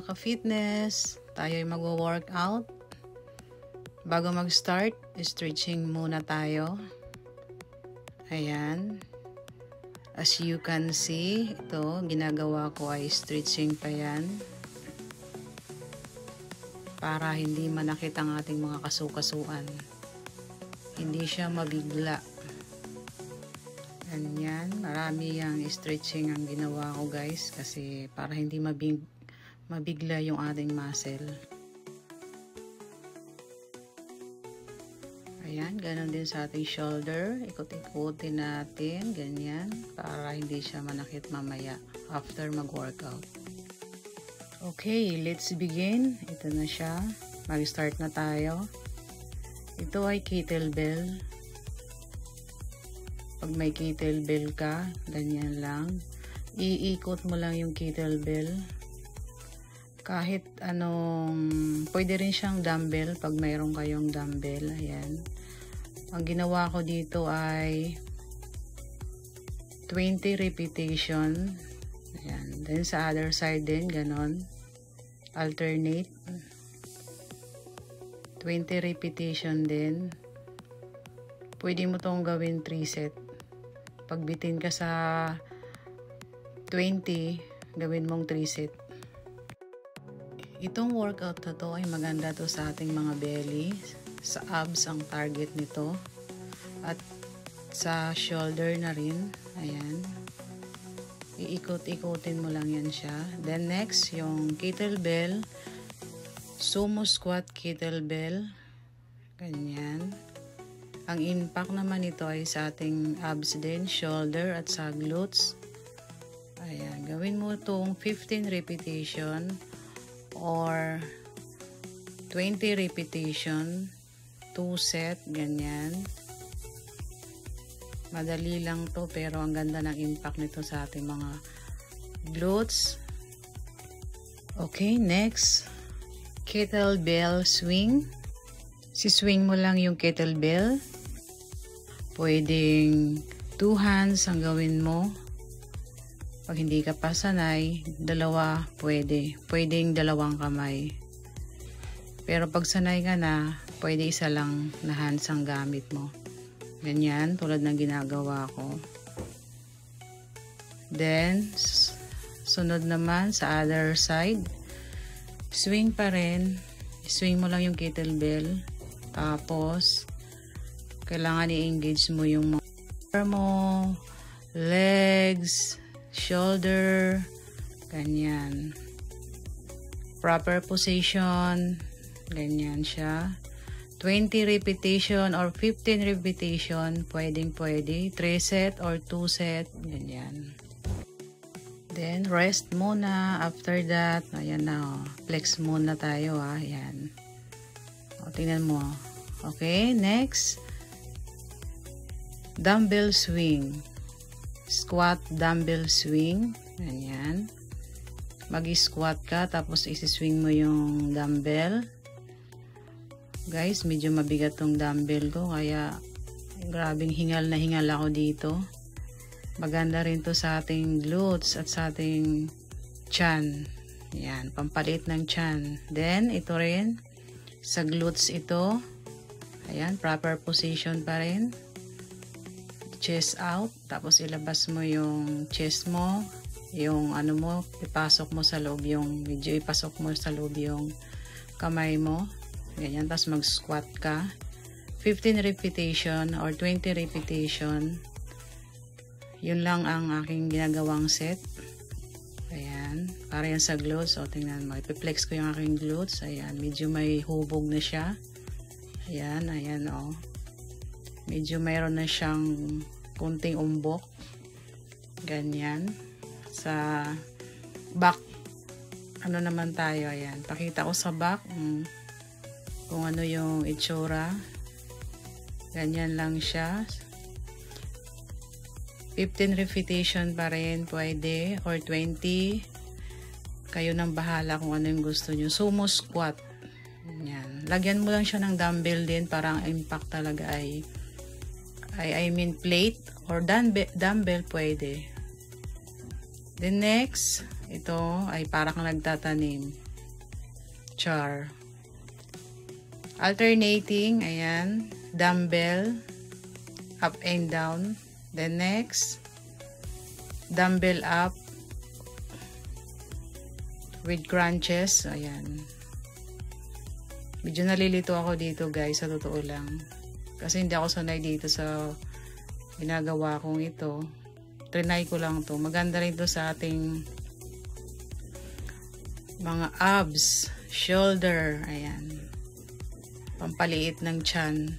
mga ka-fitness, tayo ay mag-workout. Bago mag-start, stretching muna tayo. Ayan. As you can see, ito, ginagawa ko ay stretching pa yan. Para hindi manakit ang ating mga kasukasuan. Hindi siya mabigla. Ganyan, marami yung stretching ang ginawa ko guys kasi para hindi mabigla yung ating muscle. Ayan, ganun din sa ating shoulder. Ikot-ikutin natin, ganyan, para hindi siya manakit mamaya after mag-workout. Okay, let's begin. Ito na siya. Mag-start na tayo. Ito ay kettlebell. Pag may kettlebell ka, ganyan lang. Iikot mo lang yung kettlebell. Kahit anong, pwede rin siyang dumbbell pag mayroon kayong dumbbell. Ayan. Ang ginawa ko dito ay 20 repetition. Ayan. Then sa other side din, ganon. Alternate. 20 repetition din. Pwede mo tong gawin 3 set. Pagbitin ka sa 20, gawin mong 3 set. Itong workout na to ay maganda to sa ating mga belly. Sa abs ang target nito. At sa shoulder na rin. Ayan. Iikot-ikutin mo lang yan siya. Then next, yung kettlebell. Sumo squat kettlebell. Ganyan. Ang impact naman ito ay sa ating abs din, shoulder at sa glutes. Ayan, gawin mo itong 15 repetition or 20 repetition, 2 set, ganyan. Madali lang to pero ang ganda ng impact nito sa ating mga glutes. Okay, next, kettlebell swing. Si-swing mo lang yung kettlebell. Pwedeng 2 hands ang gawin mo. Pag hindi ka pa sanay, dalawa pwede. Pwedeng 2 kamay. Pero pag sanay ka na, pwede isa lang na hands ang gamit mo. Ganyan, tulad ng ginagawa ko. Then, sunod naman sa other side. Swing pa rin. Swing mo lang yung kettlebell. Tapos, kailangan i-engage mo yung mga mo, legs, shoulder, ganyan. Proper position, ganyan siya. 20 repetition or 15 repetition, pwedeng pwede. 3 set or 2 set, ganyan. Then, rest muna. After that, ayan na, oh. Flex muna tayo, ah. Ayan. O, tingnan mo. Okay, next. Dumbbell swing. Squat dumbbell swing. Ayan. Mag-squat ka, tapos isi-swing mo yung dumbbell. Guys, medyo mabigat tong dumbbell ko, kaya grabing hingal na hingal ako dito. Maganda rin to sa ating glutes at sa ating chan. Ayan, pampalit ng chan. Then, ito rin, sa glutes ito. Ayan, proper position pa rin. Chest out, tapos ilabas mo yung chest mo, yung ano mo, ipasok mo sa loob yung, medyo ipasok mo sa loob yung kamay mo, ganyan, tapos mag-squat ka, 15 repetition or 20 repetition, yun lang ang aking ginagawang set. Ayan, para yan sa glutes. O tingnan mo, ipiplex ko yung aking glutes. Ayan, medyo may hubog na siya. Ayan, ayan o. Medyo mayroon na siyang kunting umbok. Ganyan. Sa back, ano naman tayo, ayan. Pakita ko sa back kung ano yung itsura. Ganyan lang siya. 15 repetition pa rin, pwede. Or 20. Kayo nang bahala kung ano yung gusto nyo. Sumo squat. Ganyan. Lagyan mo lang siya ng dumbbell din para ang impact talaga ay I mean plate or dumbbell pwede. The next, ito ay para kang nagtatanim. char. Alternating, ayan, dumbbell, up and down. Then next, dumbbell up with crunches. Ayan. Medyo nalilito ako dito guys, sa totoo lang. Kasi hindi ako sanay dito sa ginagawa kong ito. Trinay ko lang to. Maganda rin to sa ating mga abs, shoulder. Ayan. Pampaliit ng tiyan.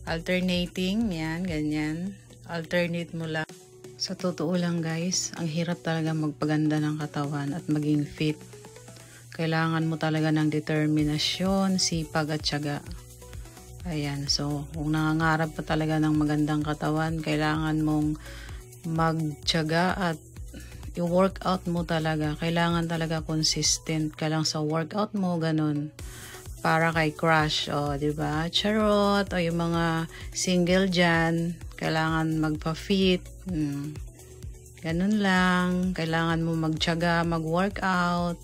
Alternating. Yan, ganyan. Alternate mo lang. Sa totoo lang guys, ang hirap talaga magpaganda ng katawan at maging fit. Kailangan mo talaga ng determinasyon, sipag at tiyaga. Ayan, so kung nangangarap pa talaga ng magandang katawan, kailangan mong magtiyaga at i-workout mo talaga. Kailangan talaga consistent ka lang sa workout mo, ganun. Para kay crush, diba? Charot, o yung mga single dyan, kailangan magpa-fit. Ganun lang. Kailangan mo magtiyaga, mag-workout.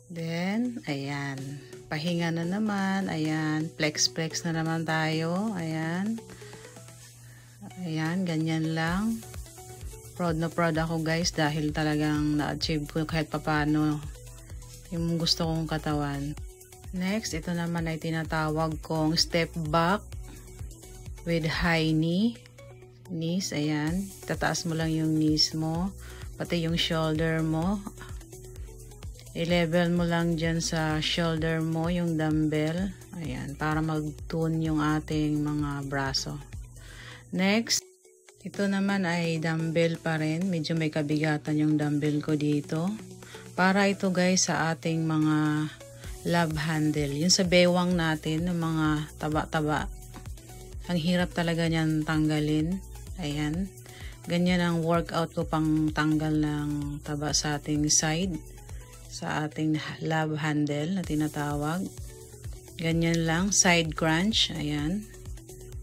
Then, ayan. Pahinga na naman. Ayan. Flex na naman tayo. Ayan. Ayan. Ganyan lang. Proud na proud ako guys dahil talagang na-achieve ko kahit papano yung gusto kong katawan. Next, ito naman ay tinatawag kong step back with high knees. Ayan. Tataas mo lang yung knees mo. Pati yung shoulder mo. I-level mo lang dyan sa shoulder mo yung dumbbell. Ayan, para mag-tune yung ating mga braso. Next, ito naman ay dumbbell pa rin. Medyo may kabigatan yung dumbbell ko dito. Para ito guys sa ating mga love handle. Yung sa bewang natin, yung mga taba-taba. Ang hirap talaga niyan tanggalin. Ayan. Ganyan ang workout ko pang tanggal ng taba sa ating side. Sa ating love handle na tinatawag. Ganyan lang, side crunch. Ayan.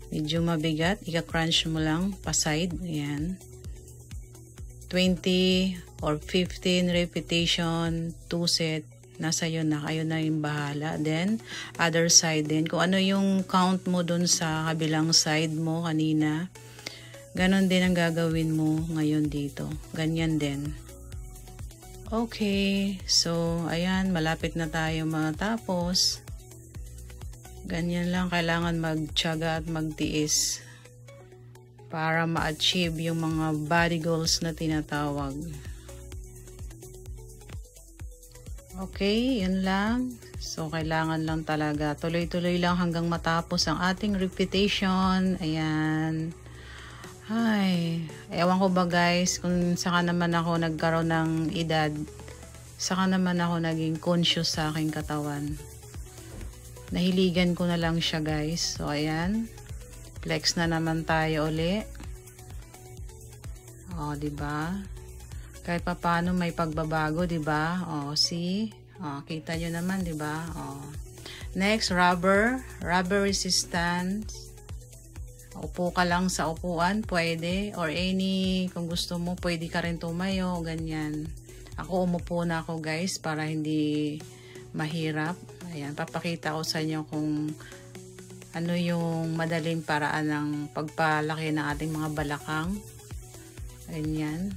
Medyo mabigat. Ika-crunch mo lang pa side. Ayan. 20 or 15 repetition, 2 set. Nasa yun na. Kayo na yung bahala. Then, other side din. Kung ano yung count mo dun sa kabilang side mo kanina, ganon din ang gagawin mo ngayon dito. Ganyan din. Okay, so ayan, malapit na tayo matapos. Ganyan lang, kailangan magtiyaga at magtiis para ma-achieve yung mga body goals na tinatawag. Okay, yun lang. So, kailangan lang talaga tuloy-tuloy lang hanggang matapos ang ating repetition. Ayan. Ay, ewan ko ba guys, kung saka naman ako nagkaroon ng edad, saka naman ako naging conscious sa aking katawan. Nahiligan ko na lang siya guys. So, ayan. Flex na naman tayo uli. O, diba? Kahit pa paano may pagbabago, diba? O, see? O, kita nyo naman, diba? O. Next, rubber resistance. Upo ka lang sa upuan, pwede. Or any, kung gusto mo, pwede ka rin tumayo, ganyan. Ako, umupo na ako guys, para hindi mahirap. Ayan, papakita ko sa inyo kung ano yung madaling paraan ng pagpalaki ng ating mga balakang. Ganyan.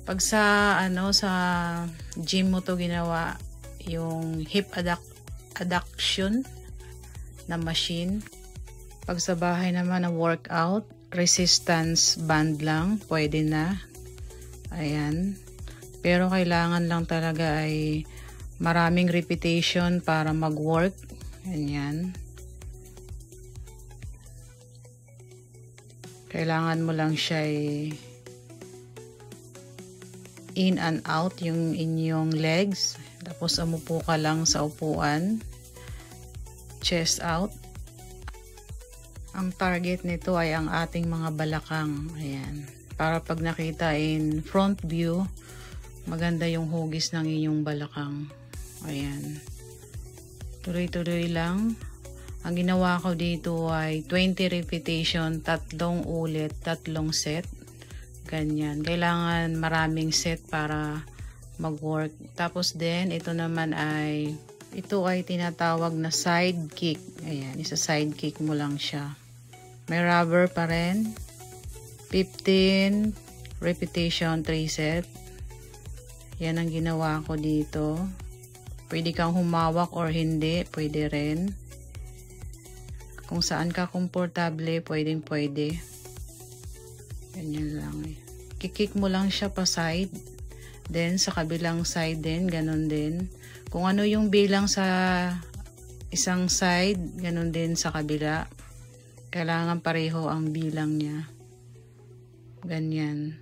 Pag sa, sa gym mo to ginawa, yung hip adduction na machine. Pag sa bahay naman na workout, resistance band lang, pwede na. Ayan. Pero kailangan lang talaga ay maraming repetition para mag-work. Ayan. Kailangan mo lang siya in and out yung inyong legs. Tapos umupo ka lang sa upuan. Chest out. Ang target nito ay ang ating mga balakang. Ayan. Para pag nakita in front view, maganda yung hugis ng inyong balakang. Ayan. Tuloy-tuloy lang. Ang ginawa ko dito ay 20 repetition, 3 ulit, 3 set. Ganyan. Kailangan maraming set para mag-work. Tapos din, ito naman ay Ito ay tinatawag na side kick. Ayan, isa side kick mo lang siya. May rubber pa rin. 15 repetition, 3 set. Yan ang ginawa ko dito. Pwede kang humawak or hindi, pwede rin. Kung saan ka komportable, pwede. Ganyan lang eh. Kikik mo lang siya pa side. Then sa kabilang side din, ganun din. Kung ano yung bilang sa isang side, ganun din sa kabila. Kailangan pareho ang bilang niya. Ganyan.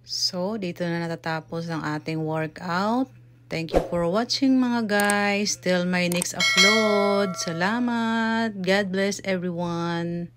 So, dito na natatapos ang ating workout. Thank you for watching mga guys. Till my next upload. Salamat. God bless everyone.